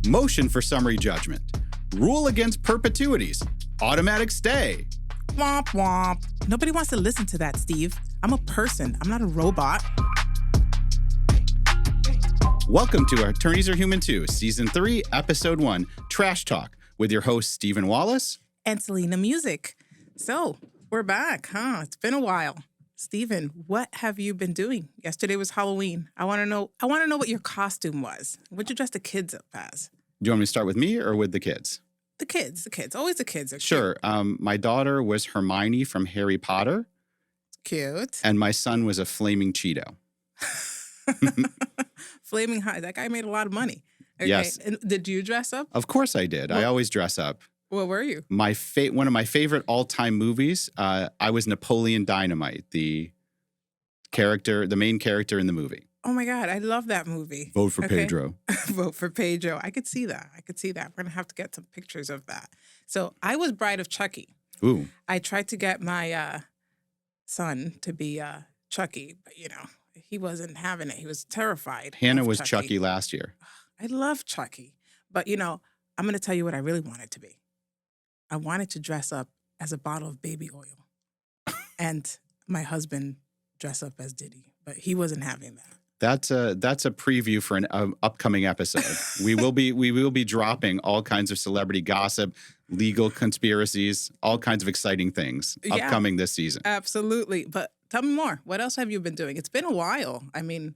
motion for summary judgment, rule against perpetuities, automatic stay. Womp womp. Nobody wants to listen to that, Steve. I'm a person. I'm not a robot. Welcome to Attorneys Are Human Too, Season 3, Episode 1, Trash Talk, with your hosts, Steve and Wallace. And Celena Muzic. So, we're back, huh? It's been a while. Steven, what have you been doing? Yesterday was Halloween. I want to know what your costume was. What'd you dress the kids up as? Do you want me to start with me or with the kids? The kids. Always the kids are Sure. My daughter was Hermione from Harry Potter. Cute. And my son was a Flaming Cheeto. Flaming high. That guy made a lot of money. Okay. Yes. And did you dress up? Of course I did. I always dress up. What were you? One of my favorite all-time movies, I was Napoleon Dynamite, the main character in the movie. Oh my God, I love that movie. Vote for Pedro. Vote for Pedro. I could see that. We're going to have to get some pictures of that. So I was Bride of Chucky. Ooh. I tried to get my son to be Chucky, but he wasn't having it. He was terrified. Hannah was Chucky last year. I love Chucky. But I'm going to tell you what I really wanted to be. I wanted to dress up as a bottle of baby oil. And my husband dress up as Diddy, but he wasn't having that. That's a preview for an upcoming episode. we will be dropping all kinds of celebrity gossip, legal conspiracies, all kinds of exciting things upcoming this season. Absolutely. But tell me more. What else have you been doing? It's been a while. I mean,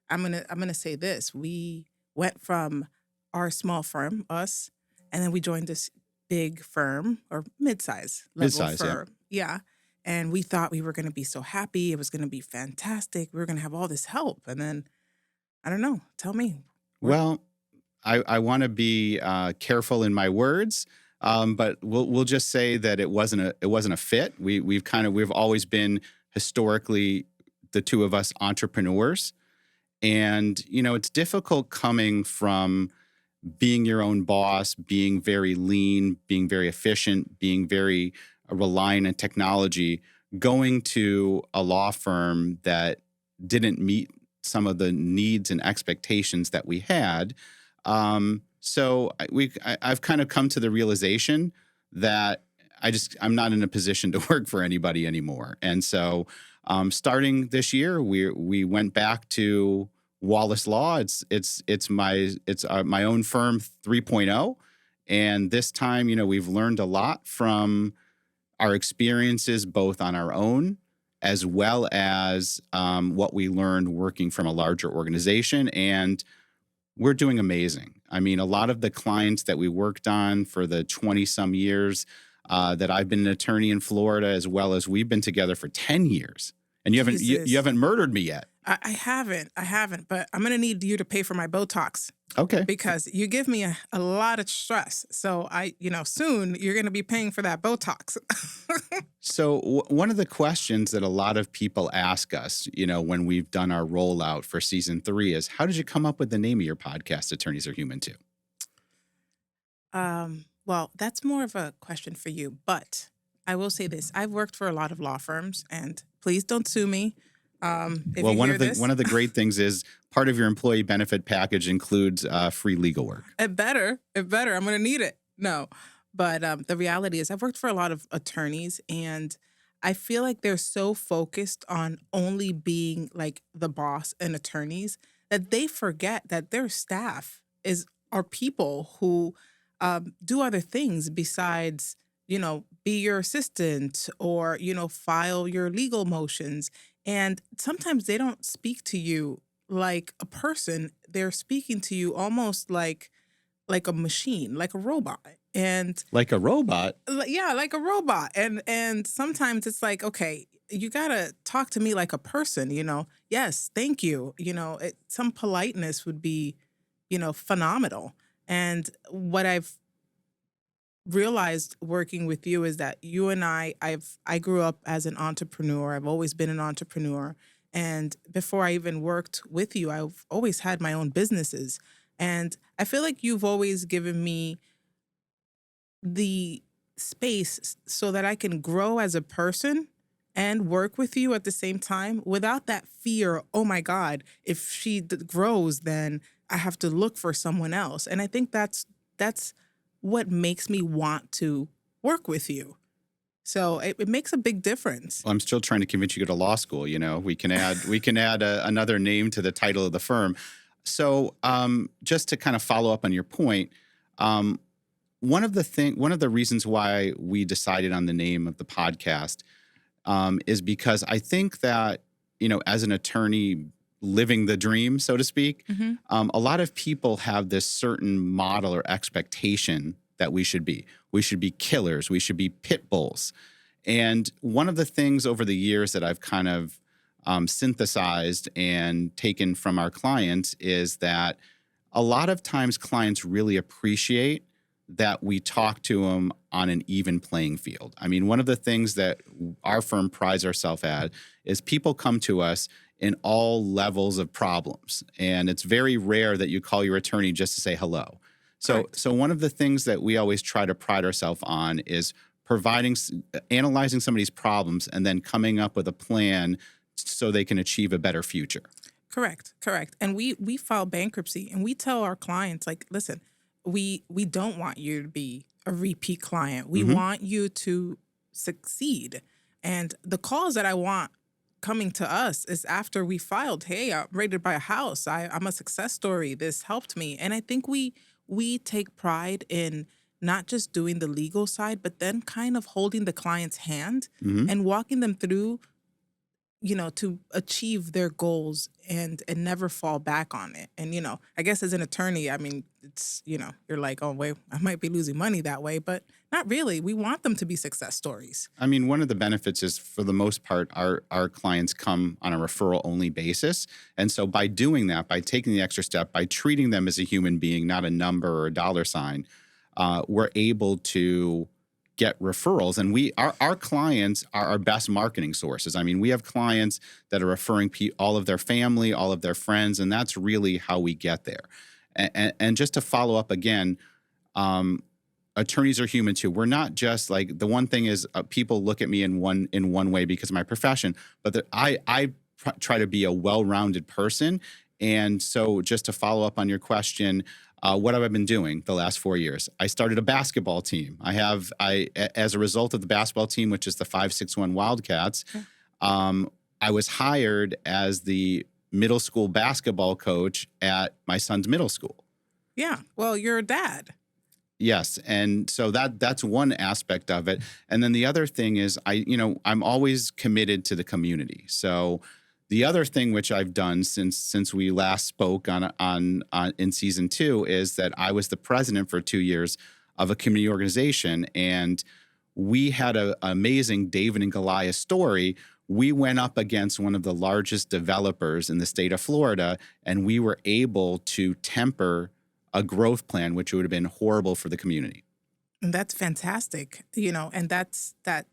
I'm gonna say this. We went from our small firm, us, and then we joined this big firm or mid-size level firm. Yeah. And we thought we were going to be so happy. It was going to be fantastic. We were going to have all this help. And then, I don't know. Tell me. Well, I want to be careful in my words, but we'll just say that it wasn't a fit. We've always been historically the two of us entrepreneurs, and it's difficult coming from being your own boss, being very lean, being very efficient, being very reliant on technology, going to a law firm that didn't meet some of the needs and expectations that we had. So I've kind of come to the realization that I'm not in a position to work for anybody anymore. And so starting this year, we went back to Wallace Law. It's my own firm 3.0. And this time, we've learned a lot from our experiences, both on our own, as well as what we learned working from a larger organization. And we're doing amazing. I mean, a lot of the clients that we worked on for the 20-some years that I've been an attorney in Florida, as well as we've been together for 10 years. And you haven't murdered me yet. I haven't, but I'm going to need you to pay for my Botox. Okay. Because you give me a lot of stress. So soon you're going to be paying for that Botox. So one of the questions that a lot of people ask us, when we've done our rollout for season 3 is, how did you come up with the name of your podcast, Attorneys Are Human Too? Well, that's more of a question for you, but I will say this. I've worked for a lot of law firms, and please don't sue me. One of the great things is part of your employee benefit package includes free legal work. It better. I'm going to need it. No, but the reality is I've worked for a lot of attorneys, and I feel like they're so focused on only being like the boss and attorneys that they forget that their staff are people who do other things besides, be your assistant or, file your legal motions. And sometimes they don't speak to you like a person. They're speaking to you almost like a machine, like a robot. And like a robot? Yeah, like a robot. And sometimes it's like, okay, you got to talk to me like a person, Yes, thank you. Some politeness would be, phenomenal. And what I've realized working with you is that you and I grew up as an entrepreneur. I've always been an entrepreneur. And before I even worked with you, I've always had my own businesses. And I feel like you've always given me the space so that I can grow as a person and work with you at the same time without that fear, oh my God, if she grows, then I have to look for someone else. And I think that's what makes me want to work with you. So it makes a big difference. Well, I'm still trying to convince you to go to law school. You know, we can add another name to the title of the firm. So just to kind of follow up on your point, um, one of the reasons why we decided on the name of the podcast is because I think that, as an attorney living the dream, so to speak, Hmm. a lot of people have this certain model or expectation that we should be. We should be killers. We should be pit bulls. And one of the things over the years that I've kind of synthesized and taken from our clients is that a lot of times clients really appreciate that we talk to them on an even playing field. I mean, one of the things that our firm prides ourselves at is people come to us in all levels of problems. And it's very rare that you call your attorney just to say hello. So, Correct. so one of the things that we always try to pride ourselves on is analyzing somebody's problems and then coming up with a plan so they can achieve a better future. Correct, correct. And we file bankruptcy, and we tell our clients, like, listen, we don't want you to be a repeat client. We Hmm. want you to succeed. And the calls that I want coming to us is after we filed, hey, I'm ready to buy a house. I'm a success story. This helped me. And I think we take pride in not just doing the legal side, but then kind of holding the client's hand Hmm. and walking them through, to achieve their goals and never fall back on it. And I guess as an attorney, I mean, it's, you're like, oh wait, I might be losing money that way, but not really. We want them to be success stories. I mean, one of the benefits is, for the most part, our clients come on a referral only basis. And so by doing that, by taking the extra step, by treating them as a human being, not a number or a dollar sign, we're able to get referrals. And our clients are our best marketing sources. I mean, we have clients that are referring all of their family, all of their friends, and that's really how we get there. And just to follow up again, um, attorneys are human too. We're not just like, the one thing is, people look at me in one way because of my profession, but I try to be a well-rounded person. And so, just to follow up on your question, what have I been doing the last 4 years? I started a basketball team. As a result of the basketball team, which is the 561 Wildcats, Yeah. um, I was hired as the middle school basketball coach at my son's middle school. Yeah. Well, you're a dad. Yes, and so that's one aspect of it. And then the other thing is, I'm always committed to the community. So the other thing which I've done since we last spoke on in season 2 is that I was the president for 2 years of a community organization, and we had an amazing David and Goliath story. We went up against one of the largest developers in the state of Florida, and we were able to temper a growth plan, which would have been horrible for the community. And that's fantastic. And that's that,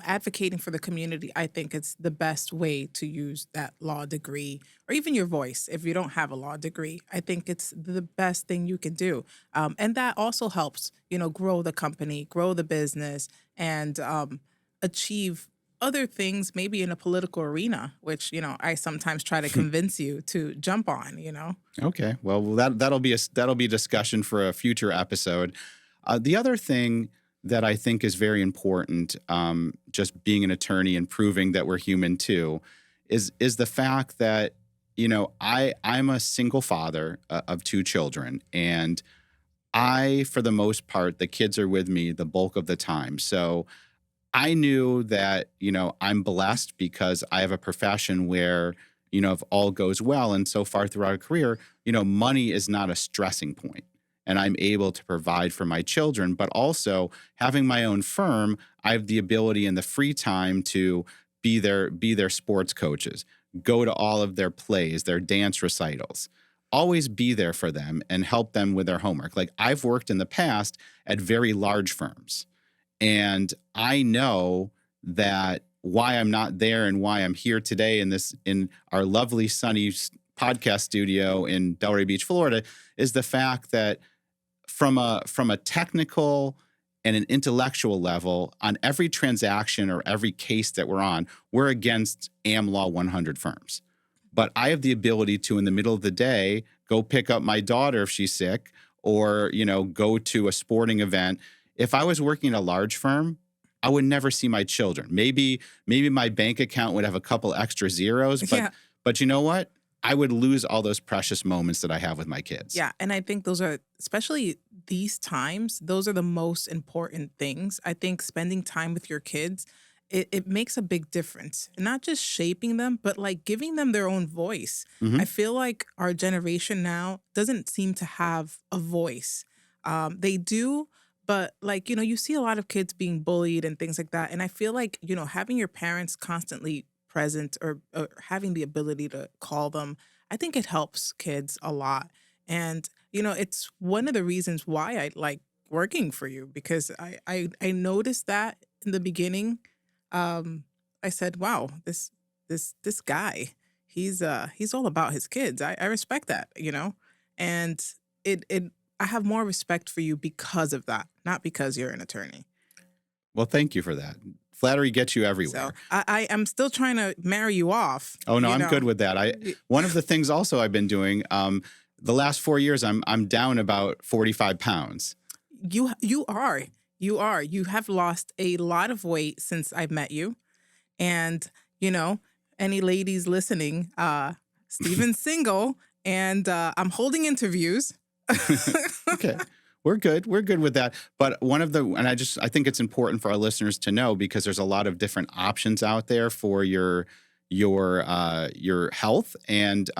advocating for the community. I think it's the best way to use that law degree or even your voice. If you don't have a law degree, I think it's the best thing you can do. And that also helps, grow the company, grow the business, and achieve other things, maybe in a political arena, which, I sometimes try to convince you to jump on. Okay, well, that'll be a discussion for a future episode. The other thing that I think is very important, just being an attorney and proving that we're human too, is the fact that, I'm a single father of 2 children, and for the most part, the kids are with me the bulk of the time. So I knew that, I'm blessed because I have a profession where, if all goes well, and so far throughout our career, money is not a stressing point. And I'm able to provide for my children, but also having my own firm, I have the ability and the free time to be their sports coaches, go to all of their plays, their dance recitals, always be there for them and help them with their homework. Like, I've worked in the past at very large firms, and I know that why I'm not there and why I'm here today in our lovely sunny podcast studio in Delray Beach, Florida, is the fact that from a technical and an intellectual level, on every transaction or every case that we're on, we're against AmLaw 100 firms. but I have the ability to, in the middle of the day, go pick up my daughter if she's sick, or, go to a sporting event. If I was working at a large firm, I would never see my children. Maybe my bank account would have a couple extra zeros, but you know what? I would lose all those precious moments that I have with my kids. Yeah, and I think those are, especially these times, those are the most important things. I think spending time with your kids, it makes a big difference. Not just shaping them, but like giving them their own voice. Mhm. I feel like our generation now doesn't seem to have a voice. They do, but like, you see a lot of kids being bullied and things like that. And I feel like, having your parents constantly present, or having the ability to call them, I think it helps kids a lot. And, it's one of the reasons why I like working for you, because I noticed that in the beginning. I said, wow, this guy, he's all about his kids. I respect that. And it I have more respect for you because of that, not because you're an attorney. Well, thank you for that. Flattery gets you So everywhere. I am still trying to marry you off. Oh no, you I'm know. good with that. One of the things also I've been doing, the last 4 years, I'm down about 45 pounds. You are. You have lost a lot of weight since I've met you. And, any ladies listening, Steven's single, and I'm holding interviews. Okay. We're good. We're good with that. But and I think it's important for our listeners to know, because there's a lot of different options out there for your health. And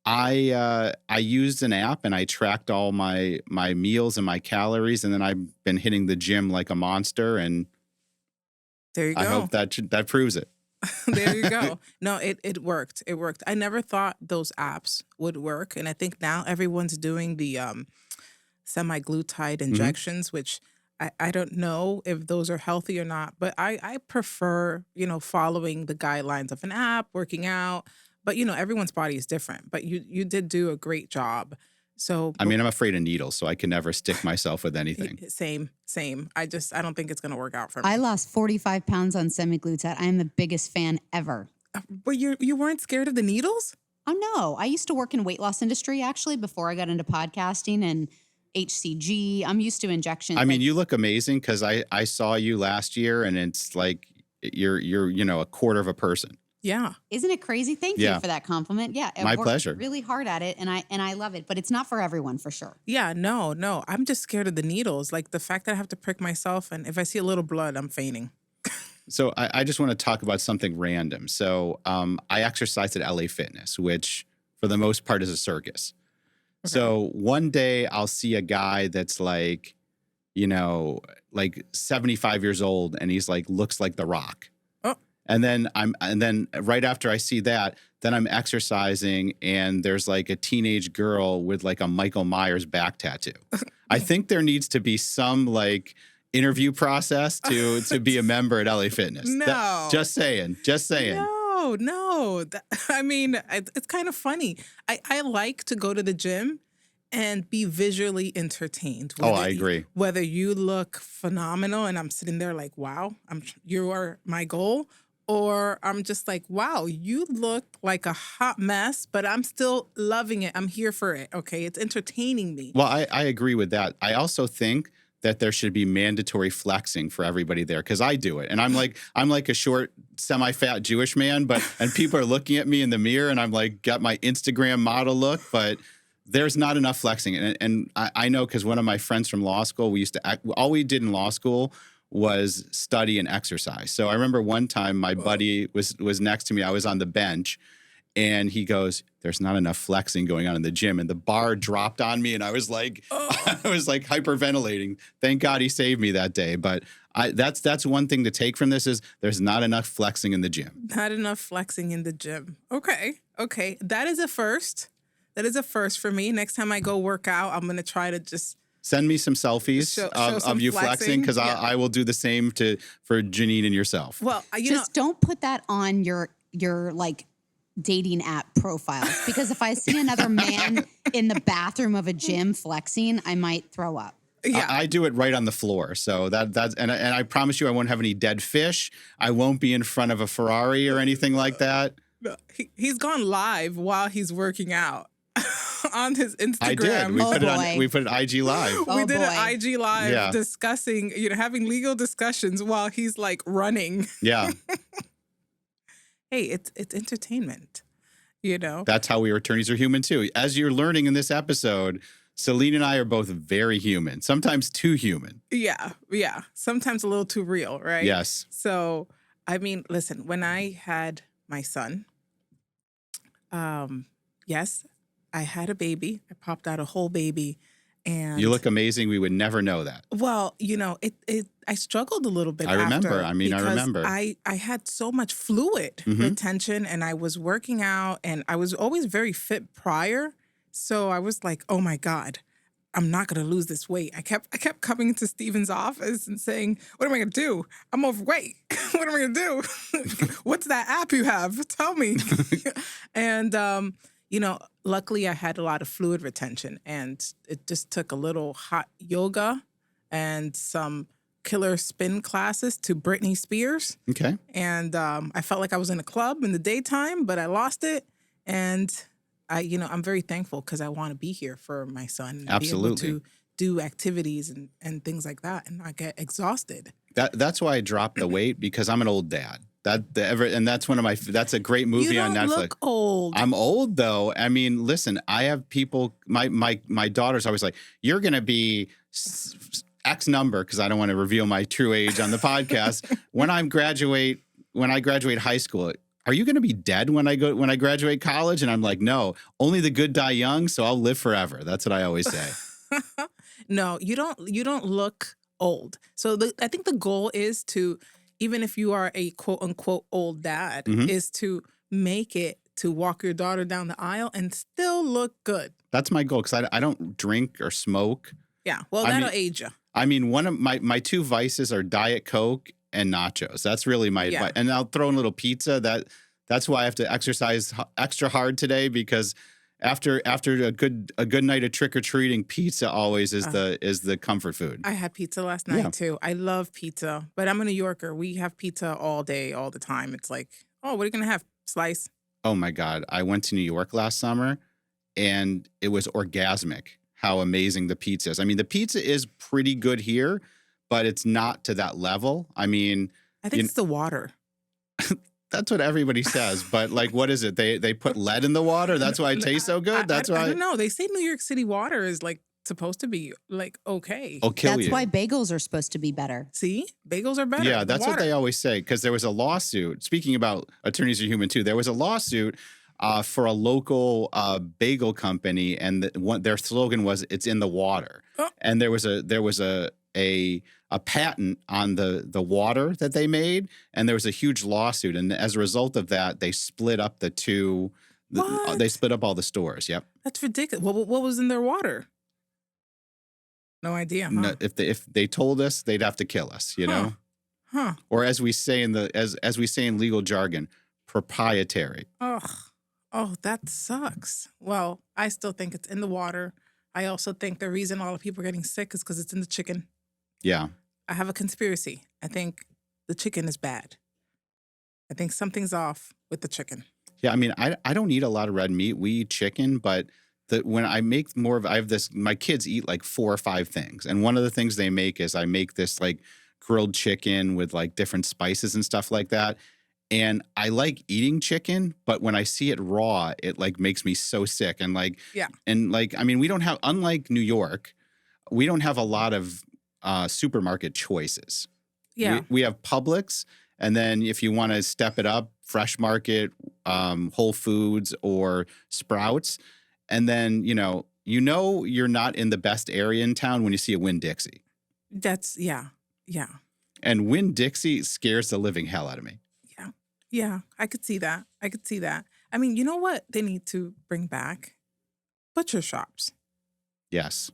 I used an app, and I tracked all my meals and my calories, and then I've been hitting the gym like a monster, and There you go. I hope that proves it. There you go. No, it worked. It worked. I never thought those apps would work. And I think now everyone's doing the semi-glutide injections, which I don't know if those are healthy or not. But I prefer, following the guidelines of an app, working out. But, everyone's body is different. But you did do a great job. So I mean, I'm afraid of needles, so I can never stick myself with anything. Same. I don't think it's going to work out for me. I lost 45 pounds on semaglutide. I am the biggest fan ever. But you weren't scared of the needles? Oh, no. I used to work in weight loss industry, actually, before I got into podcasting and HCG. I'm used to injections. I mean, you look amazing, because I saw you last year, and it's like you're a quarter of a person. Yeah. Isn't it crazy? Thank you for that compliment. Yeah. I My worked pleasure. really hard at it, and I love it, but it's not for everyone, for sure. Yeah, no. I'm just scared of the needles. Like the fact that I have to prick myself, and if I see a little blood, I'm fainting. So I just want to talk about something random. So I exercise at LA Fitness, which for the most part is a circus. Okay. So one day I'll see a guy that's like 75 years old, and he's like, looks like The Rock. Oh. And then right after I see that, then I'm exercising, and there's like a teenage girl with like a Michael Myers back tattoo. I think there needs to be some like interview process to be a member at LA Fitness. No. Just saying. No. I mean, it's kind of funny. I like to go to the gym and be visually entertained. I agree. Whether you look phenomenal and I'm sitting there like, wow, you are my goal, or I'm just like, wow, you look like a hot mess, but I'm still loving it. I'm here for it. Okay, it's entertaining me. Well, I agree with that. I also think that there should be mandatory flexing for everybody there, because I do it, and I'm like a short, semi-fat Jewish man, and people are looking at me in the mirror, and I'm like got my Instagram model look, but there's not enough flexing, and I know, because one of my friends from law school, all we did in law school was study and exercise. So I remember one time my buddy was next to me. I was on the bench, and he goes, "There's not enough flexing going on in the gym," and the bar dropped on me, and I was like, I was like hyperventilating. Thank God he saved me that day. But that's one thing to take from this is there's not enough flexing in the gym. Not enough flexing in the gym. Okay. That is a first. That is a first for me. Next time I go work out, I'm going to try to just send me some selfies show of some you flexing, because I will do the same for Janine and yourself. Well, Just don't put that on your like dating app profiles, because if I see another man in the bathroom of a gym flexing, I might throw up. Yeah. I do it right on the floor. So that's and I promise you I won't have any dead fish. I won't be in front of a Ferrari or anything like that. No, he's gone live while he's working out on his Instagram. I did. We Oh, put it on. boy. We put it IG live. We Oh, did boy. an IG live Yeah. discussing, having legal discussions while he's like running. Yeah, Hey, it's entertainment, that's how we attorneys are human too. As you're learning in this episode, Celena and I are both very human, sometimes too human. Yeah. Sometimes a little too real, right? Yes. So, I mean, listen, when I had my son, yes, I had a baby. I popped out a whole baby. And You look amazing. We would never know that. well, I struggled a little bit. I remember. After I mean, I because remember. I had so much fluid Mhm. retention, and I was working out, and I was always very fit prior. So I was like, oh my God, I'm not gonna lose this weight. I kept coming into Steven's office and saying, what am I gonna do? I'm overweight. What am I gonna do? What's that app you have? Tell me. And luckily I had a lot of fluid retention, and it just took a little hot yoga and some killer spin classes to Britney Spears. Okay. And I felt like I was in a club in the daytime, but I lost it. And I'm very thankful because I want to be here for my son. And Absolutely. Be able to do activities and things like that and not get exhausted. That's why I dropped the weight, because I'm an old dad. That's one of my. That's a great movie You on don't Netflix. look old. I'm old though. I mean, listen, I have people. My daughter's always like, "You're gonna be X number," because I don't want to reveal my true age on the podcast. When I graduate high school, are you gonna be dead when I graduate college? And I'm like, no, only the good die young, so I'll live forever. That's what I always say. No, you don't look old. So I think the goal is to, even if you are a quote unquote old dad, Mhm. is to make it to walk your daughter down the aisle and still look good. That's my goal, because I don't drink or smoke. Yeah. Well, I that'll mean- age you. I mean, one of my two vices are Diet Coke and nachos. That's really my Yeah. advice. And I'll throw in a little pizza. That's why I have to exercise extra hard today, because after a good night of trick or treating, pizza always is the comfort food. I had pizza last night Yeah. too. I love pizza, but I'm a New Yorker. We have pizza all day, all the time. It's like, oh, what are you gonna have? Slice. Oh my God. I went to New York last summer, and it was orgasmic how amazing the pizza is. I mean, the pizza is pretty good here, but it's not to that level. I mean, I think it's the water. that's what everybody says. But like, what is it? They put lead in the water? That's why it tastes so good? That's I why don't know. They say New York City water is like supposed to be like okay. I'll kill That's you. why bagels are supposed to be better. See, bagels are better. Yeah, than that's what water. they always say, because there was a lawsuit. Speaking about attorneys are human too, there was a lawsuit for a local bagel company, and their slogan was "It's in the water." Oh. And there was a patent on the water that they made, and there was a huge lawsuit. And as a result of that, they split up the two. What? They split up all the stores. Yep. That's ridiculous. What was in their water? No idea. Huh? No, if they told us, they'd have to kill us. You know, Huh. or as we say as we say in legal jargon, proprietary. Oh, that sucks. Well, I still think it's in the water. I also think the reason a lot of people are getting sick is because it's in the chicken. Yeah. I have a conspiracy. I think the chicken is bad. I think something's off with the chicken. Yeah, I mean, I don't eat a lot of red meat. We eat chicken, but when I make more of, I have this, my kids eat like 4 or 5 things. And one of the things they make is I make this like grilled chicken with like different spices and stuff like that. And I like eating chicken, but when I see it raw, it like makes me so sick. And like, Yeah. And like, I mean, we don't have, unlike New York, we don't have a lot of supermarket choices. Yeah. We have Publix. And then if you want to step it up, Fresh Market, Whole Foods, or Sprouts. And then, you're not in the best area in town when you see a Winn-Dixie. Yeah. And Winn-Dixie scares the living hell out of me. Yeah. I could see that. I mean, you know what they need to bring back? Butcher shops. Yes.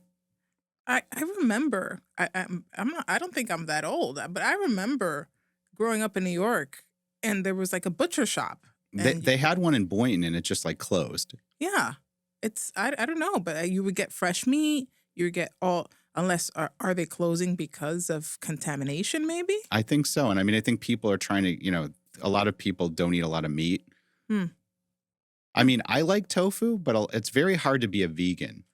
I remember, I don't think I'm that old, but I remember growing up in New York, and there was like a butcher shop. They had one in Boynton, and it just like closed. Yeah. I don't know, but you would get fresh meat. You would get unless, are they closing because of contamination maybe? I think so. And I mean, I think people are trying to, a lot of people don't eat a lot of meat. I mean, I like tofu, but it's very hard to be a vegan.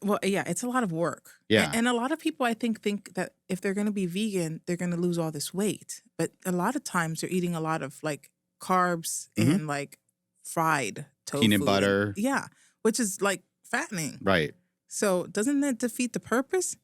Well, yeah, it's a lot of work. Yeah. And a lot of people, I think that if they're going to be vegan, they're going to lose all this weight. But a lot of times they're eating a lot of like carbs Mhm. and like fried tofu. Peanut and- butter. yeah, which is like fattening. Right. So doesn't that defeat the purpose?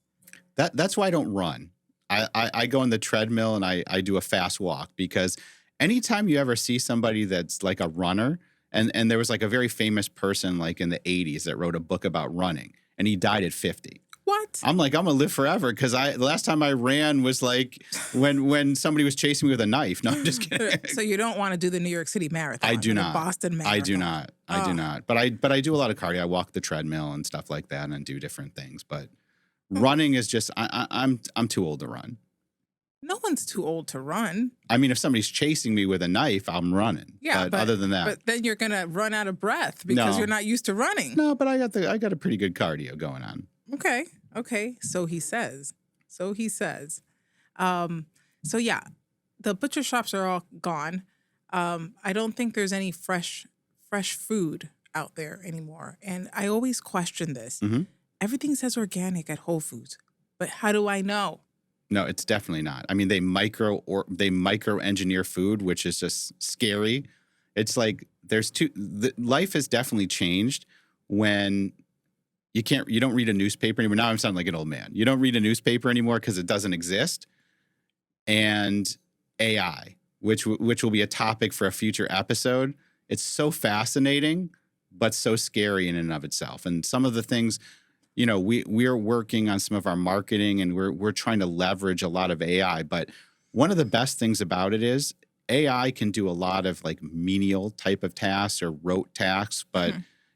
That's why I don't run. I go on the treadmill and I do a fast walk, because anytime you ever see somebody that's like a runner, and there was like a very famous person like in the 80s that wrote a book about running, and he died at 50. What? I'm like, I'm gonna live forever, because the last time I ran was like when somebody was chasing me with a knife. No, I'm just kidding. So you don't want to do the New York City Marathon? I do or the not. Boston Marathon? I do not. I do not. But I do a lot of cardio. I walk the treadmill and stuff like that, and do different things. But running is just I'm too old to run. No one's too old to run. I mean, if somebody's chasing me with a knife, I'm running. Yeah, but other than that, but then you're gonna run out of breath because No. you're not used to running. no. But I got a pretty good cardio going on. Okay. So he says. So yeah, the butcher shops are all gone. I don't think there's any fresh food out there anymore. And I always question this. Mhm. Everything says organic at Whole Foods, but how do I know? No, it's definitely not. I mean, they micro engineer food, which is just scary. It's like life has definitely changed when you don't read a newspaper anymore. Now I'm sounding like an old man. You don't read a newspaper anymore because it doesn't exist. And AI, which will be a topic for a future episode. It's so fascinating, but so scary in and of itself. And some of the things, we're working on some of our marketing, and we're trying to leverage a lot of AI. But one of the best things about it is AI can do a lot of like menial type of tasks or rote tasks, but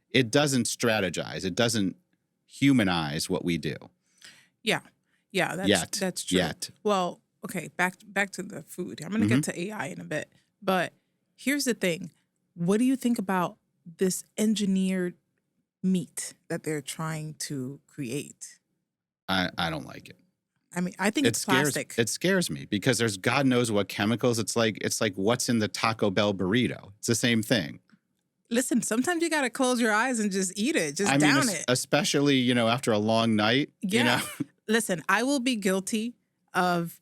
it doesn't strategize. It doesn't humanize what we do. Yeah, that's true. Yet. Well, okay, back to the food. I'm going to get to AI in a bit. But here's the thing. What do you think about this engineered meat that they're trying to create? I don't like it. I mean, I think it's plastic. It scares me, because there's God knows what chemicals. It's like what's in the Taco Bell burrito. It's the same thing. Listen, sometimes you got to close your eyes and just eat it. Just down it. Especially, after a long night. Yeah. Listen, I will be guilty of,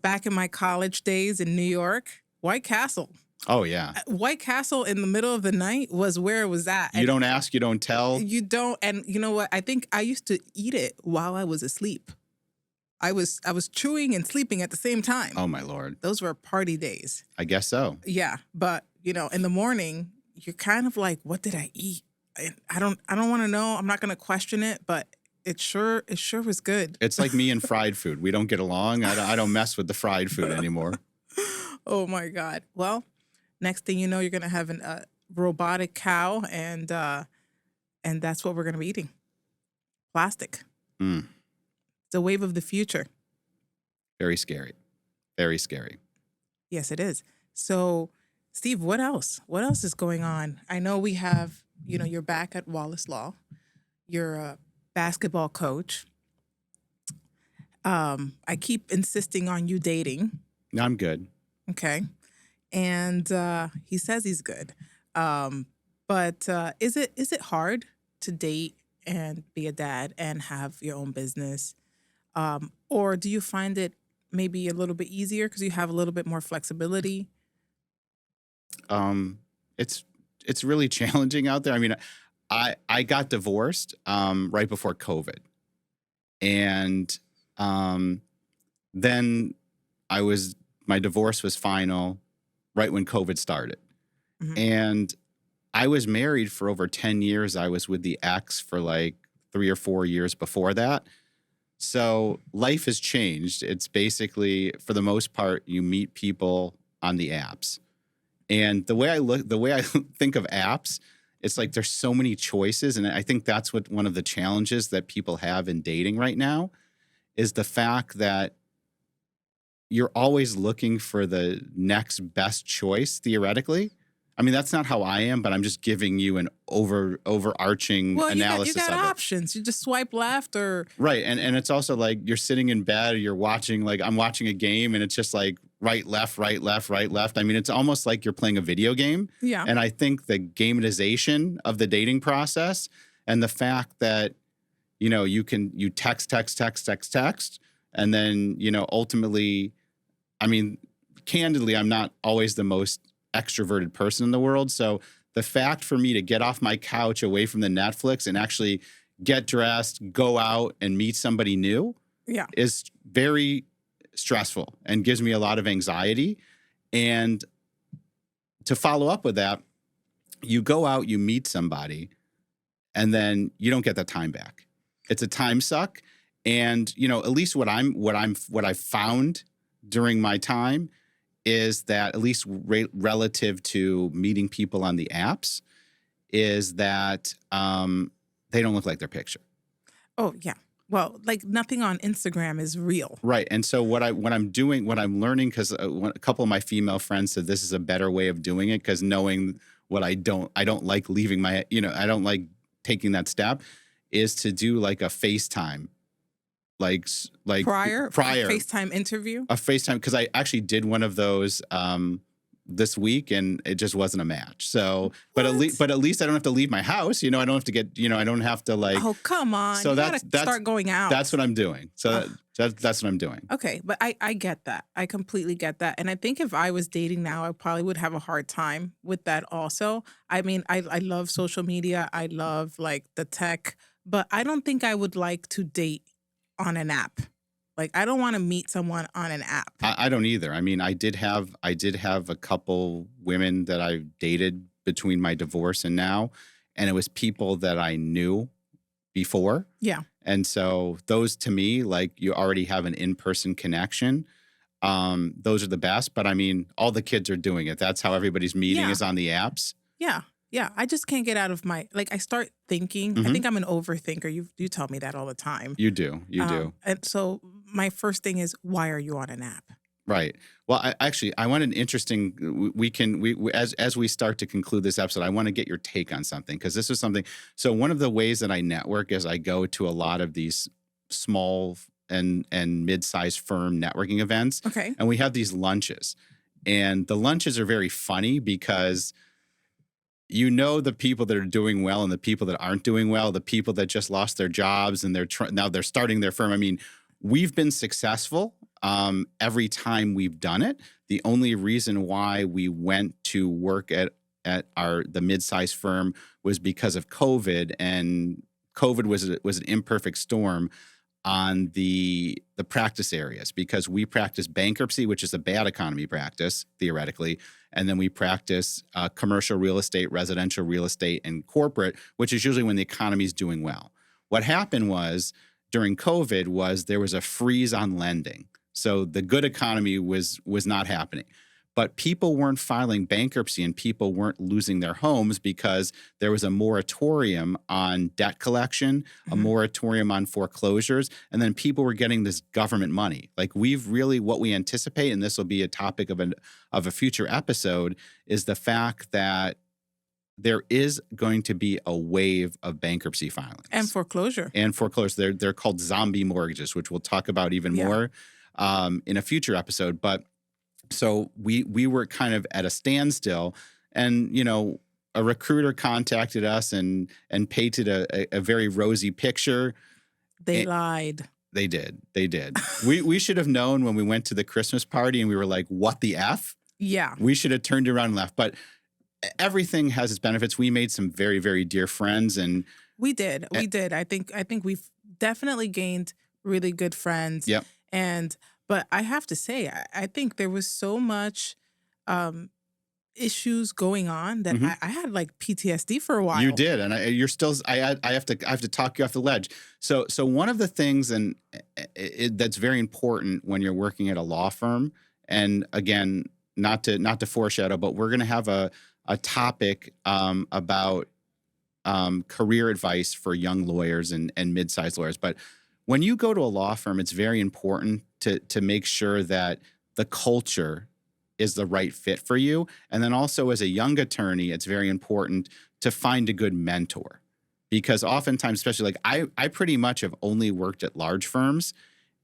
back in my college days in New York, White Castle. Oh, yeah. White Castle in the middle of the night was where it was at. You don't ask, you don't tell. You don't. And you know what? I think I used to eat it while I was asleep. I was chewing and sleeping at the same time. Oh, my Lord. Those were party days. I guess so. Yeah. But, in the morning, you're kind of like, what did I eat? I don't want to know. I'm not going to question it, but it sure was good. It's like me and fried food. We don't get along. I don't mess with the fried food anymore. Oh, my God. Well, next thing you know, you're going to have a robotic cow, and that's what we're going to be eating. Plastic. Mm. It's a wave of the future. Very scary. Very scary. Yes, it is. So, Steve, what else? What else is going on? I know we have, you're back at Wallace Law. You're a basketball coach. I keep insisting on you dating. I'm good. Okay. And he says he's good. But is it hard to date and be a dad and have your own business? Or do you find it maybe a little bit easier because you have a little bit more flexibility? It's really challenging out there. I mean, I got divorced right before COVID. And then my divorce was final right when COVID started. Mhm. And I was married for over 10 years. I was with the ex for like 3 or 4 years before that. So life has changed. It's basically, for the most part, you meet people on the apps. And the way I think of apps, it's like there's so many choices. And I think that's what one of the challenges that people have in dating right now is the fact that you're always looking for the next best choice, theoretically. I mean, that's not how I am, but I'm just giving you an overarching analysis you got of it. options. You just swipe left or... Right. And it's also like you're sitting in bed or you're watching, like I'm watching a game and it's just like right, left, right, left, right, left. I mean, it's almost like you're playing a video game. Yeah. And I think the gamification of the dating process and the fact that, you text, and then, ultimately, I mean, candidly, I'm not always the most extroverted person in the world. So the fact for me to get off my couch away from the Netflix and actually get dressed, go out and meet somebody new is very stressful and gives me a lot of anxiety. And to follow up with that, you go out, you meet somebody, and then you don't get that time back. It's a time suck. And, at least what I've found during my time is that, at least relative to meeting people on the apps, is that they don't look like their picture. Oh, yeah. Well, like nothing on Instagram is real. Right. And so what I'm learning, because a couple of my female friends said this is a better way of doing it, because knowing what I don't like leaving my, I don't like taking that step, is to do like a FaceTime. Like prior FaceTime interview? A FaceTime, because I actually did one of those this week, and it just wasn't a match. So, but at least I don't have to leave my house. I don't have to get, I don't have to like. Oh, come on. So you gotta start going out. That's what I'm doing. So that's what I'm doing. Okay, but I get that. I completely get that. And I think if I was dating now, I probably would have a hard time with that also. I mean, I love social media. I love like the tech, but I don't think I would like to date on an app. Like, I don't want to meet someone on an app. I don't either. I mean, I did have a couple women that I dated between my divorce and now, and it was people that I knew before. Yeah. And so those, to me, like, you already have an in-person connection. Those are the best. But I mean, all the kids are doing it. That's how everybody's meeting is on the apps. Yeah. Yeah, I just can't get out of I start thinking. I think I'm an overthinker. You tell me that all the time. You do. And so my first thing is, why are you on an app? Right. Well, I want an interesting, as we start to conclude this episode, I want to get your take on something, because this is something. So one of the ways that I network is I go to a lot of these small and mid-sized firm networking events. Okay. And we have these lunches, and the lunches are very funny because the people that are doing well and the people that aren't doing well, the people that just lost their jobs and now they're starting their firm. I mean, we've been successful every time we've done it. The only reason why we went to work at the mid-sized firm was because of COVID, and COVID was an imperfect storm on the practice areas, because we practice bankruptcy, which is a bad economy practice theoretically, and then we practice commercial real estate, residential real estate, and corporate, which is usually when the economy is doing well. What happened was, during COVID, there was a freeze on lending. So the good economy was not happening. But people weren't filing bankruptcy and people weren't losing their homes because there was a moratorium on debt collection, a moratorium on foreclosures, and then people were getting this government money. Like, what we anticipate, and this will be a topic of a future episode, is the fact that there is going to be a wave of bankruptcy filings. And foreclosure. They're called zombie mortgages, which we'll talk about even more in a future episode. But so we were kind of at a standstill, and, a recruiter contacted us and painted a very rosy picture. They lied. They did. We should have known when we went to the Christmas party and we were like, what the F? Yeah. We should have turned around and left. But everything has its benefits. We made some very, very dear friends, and we did. I think we've definitely gained really good friends. Yep. But I have to say, I think there was so much issues going on that I had like PTSD for a while. You did, and you're still. I have to talk you off the ledge. So one of the things, and that's very important when you're working at a law firm, and again, not to foreshadow, but we're going to have a topic about career advice for young lawyers and mid-sized lawyers. But when you go to a law firm, it's very important to make sure that the culture is the right fit for you. And then also, as a young attorney, it's very important to find a good mentor, because oftentimes, especially like I pretty much have only worked at large firms,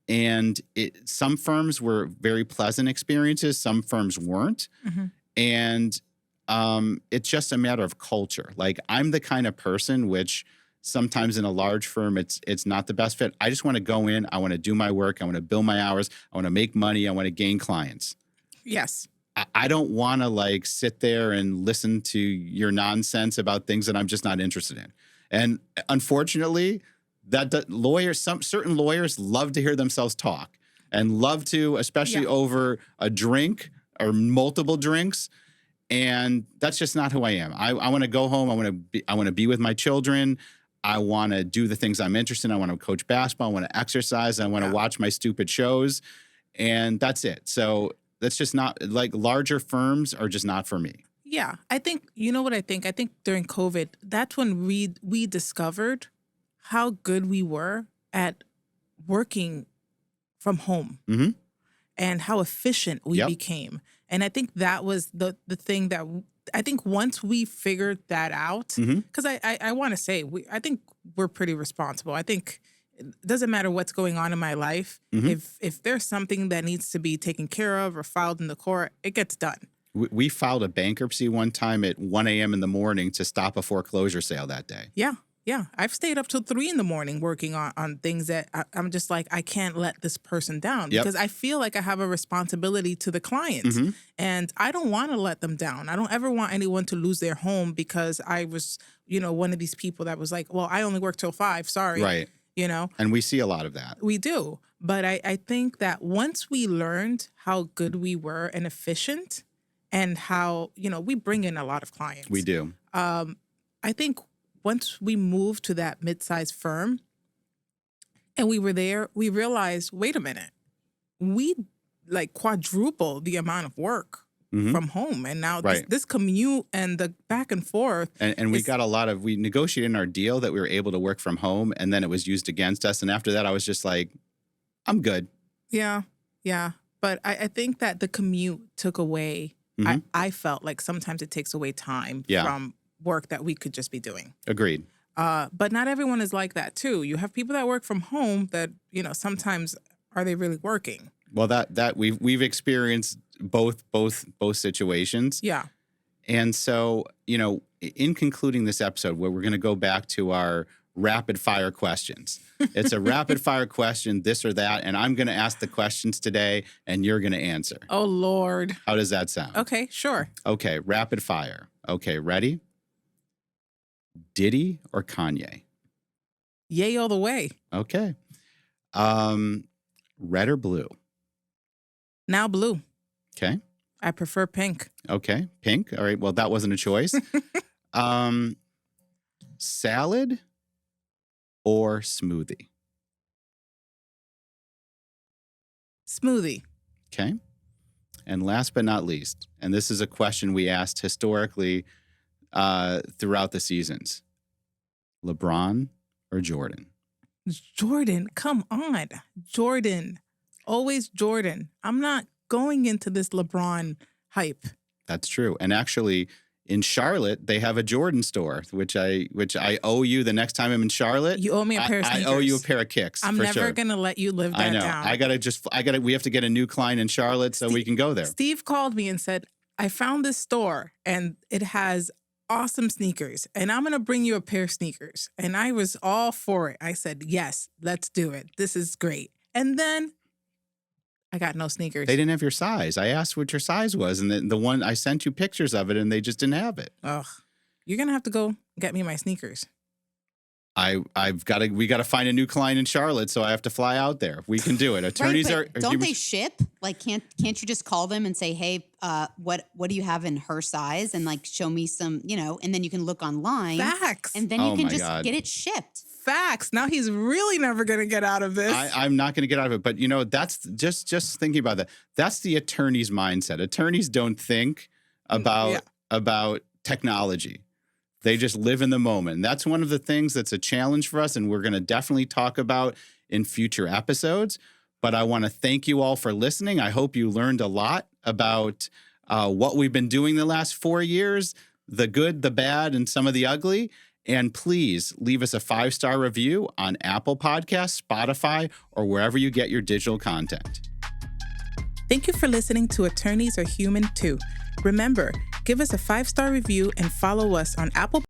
And some firms were very pleasant experiences. Some firms weren't. And it's just a matter of culture. Like, I'm the kind of person which sometimes in a large firm, it's not the best fit. I just want to go in. I want to do my work. I want to bill my hours. I want to make money. I want to gain clients. Yes. I don't want to like sit there and listen to your nonsense about things that I'm just not interested in. And unfortunately, certain lawyers love to hear themselves talk and love to, especially over a drink or multiple drinks. And that's just not who I am. I want to go home. I want to be with my children. I want to do the things I'm interested in. I want to coach basketball. I want to exercise. I want to watch my stupid shows. And that's it. So that's just not, like, larger firms are just not for me. Yeah. I think, you know what I think? I think during COVID, that's when we discovered how good we were at working from home and how efficient we became. And I think that was the thing that I think once we figured that out, because I want to say, I think we're pretty responsible. I think it doesn't matter what's going on in my life. If there's something that needs to be taken care of or filed in the court, it gets done. We filed a bankruptcy one time at 1 a.m. in the morning to stop a foreclosure sale that day. Yeah. Yeah. I've stayed up till 3 a.m. working on things that I'm just like, I can't let this person down because I feel like I have a responsibility to the clients and I don't want to let them down. I don't ever want anyone to lose their home because I was, one of these people that was like, well, I only work till 5. Sorry. Right. And we see a lot of that. We do. But I think that once we learned how good we were and efficient and how, we bring in a lot of clients. We do. I think once we moved to that mid-sized firm and we were there, we realized, wait a minute, we like quadrupled the amount of work from home. And now this commute and the back and forth. And we got we negotiated in our deal that we were able to work from home, and then it was used against us. And after that, I was just like, I'm good. Yeah. Yeah. But I think that the commute took away, I felt like sometimes it takes away time from work that we could just be doing. Agreed. But not everyone is like that too. You have people that work from home that, sometimes are they really working? Well, that we've experienced both situations. Yeah. And so, in concluding this episode, where we're going to go back to our rapid fire questions. It's a rapid fire question, this or that, and I'm going to ask the questions today and you're going to answer. Oh, Lord. How does that sound? Okay, sure. Okay, rapid fire. Okay, ready? Diddy or Kanye? Yay all the way. Okay. Red or blue? Now blue. Okay. I prefer pink. Okay, pink. All right, well, that wasn't a choice. Salad or smoothie? Smoothie. Okay. And last but not least, and this is a question we asked historically throughout the seasons. LeBron or Jordan? Jordan, come on. Jordan. Always Jordan. I'm not going into this LeBron hype. That's true. And actually, in Charlotte, they have a Jordan store, which I owe you the next time I'm in Charlotte. You owe me a pair of sneakers. I owe you a pair of kicks. I'm never going to let you live that down. I gotta, we have to get a new client in Charlotte so we can go there. Steve called me and said, I found this store and it has awesome sneakers and I'm going to bring you a pair of sneakers. And I was all for it. I said, yes, let's do it. This is great. And then I got no sneakers. They didn't have your size. I asked what your size was, and the one I sent you pictures of it, and they just didn't have it. Ugh, you're gonna have to go get me my sneakers. We got to find a new client in Charlotte, so I have to fly out there. We can do it. Attorneys don't they ship? Like, can't you just call them and say, hey, what do you have in her size, and like show me some, and then you can look online. Facts. And then you can just get it shipped. Facts. Now he's really never going to get out of this. I'm not going to get out of it. But, that's just thinking about that. That's the attorney's mindset. Attorneys don't think about technology. They just live in the moment. And that's one of the things that's a challenge for us. And we're going to definitely talk about in future episodes. But I want to thank you all for listening. I hope you learned a lot about what we've been doing the last 4 years, the good, the bad, and some of the ugly. And please leave us a 5-star review on Apple Podcasts, Spotify, or wherever you get your digital content. Thank you for listening to Attorneys Are Human Too. Remember, give us a 5-star review and follow us on Apple